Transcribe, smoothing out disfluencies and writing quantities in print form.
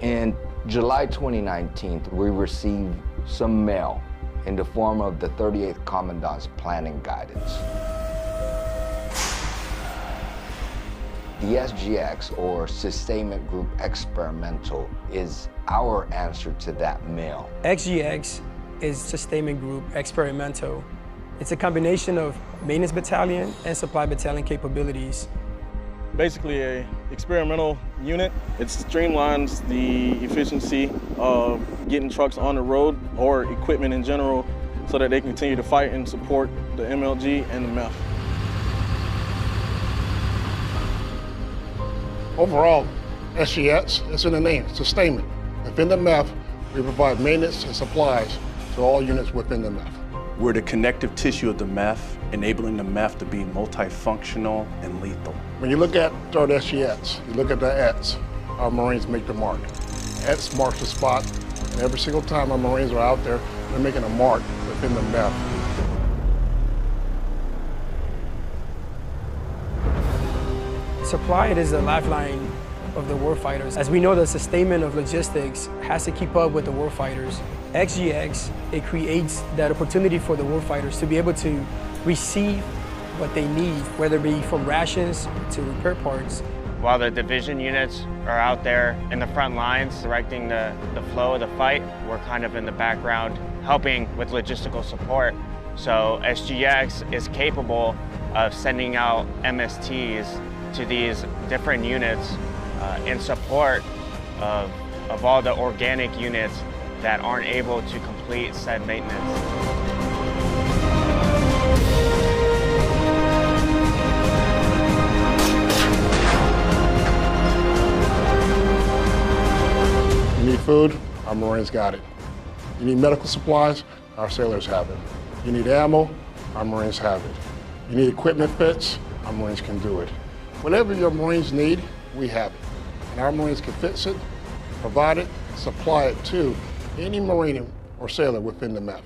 In July 2019, we received some mail in the form of the 38th Commandant's Planning Guidance. The SGX, or Sustainment Group Experimental, is our answer to that mail. SGX is Sustainment Group Experimental. It's a combination of maintenance battalion and supply battalion capabilities. Basically an experimental unit. It streamlines the efficiency of getting trucks on the road or equipment in general so that they continue to fight and support the MLG and the MEF. Overall, SGX is in the name, sustainment. Within the MEF, we provide maintenance and supplies to all units within the MEF. We're the connective tissue of the MEF, enabling the MEF to be multifunctional and lethal. When you look at 3rd SGX, you look at the ETS, our Marines make the mark. ETS marks the spot, and every single time our Marines are out there, they're making a mark within the MEF. Supply is the lifeline of the warfighters. As we know, the sustainment of logistics has to keep up with the warfighters. SGX, it creates that opportunity for the warfighters to be able to receive what they need, whether it be from rations to repair parts. While the division units are out there in the front lines directing the flow of the fight, we're kind of in the background helping with logistical support. So SGX is capable of sending out MSTs to these different units in support of all the organic units that aren't able to complete said maintenance. You need food, our Marines got it. You need medical supplies, our sailors have it. You need ammo, our Marines have it. You need equipment fits, our Marines can do it. Whatever your Marines need, we have it. And our Marines can fix it, provide it, supply it to any Marine or sailor within the MEF.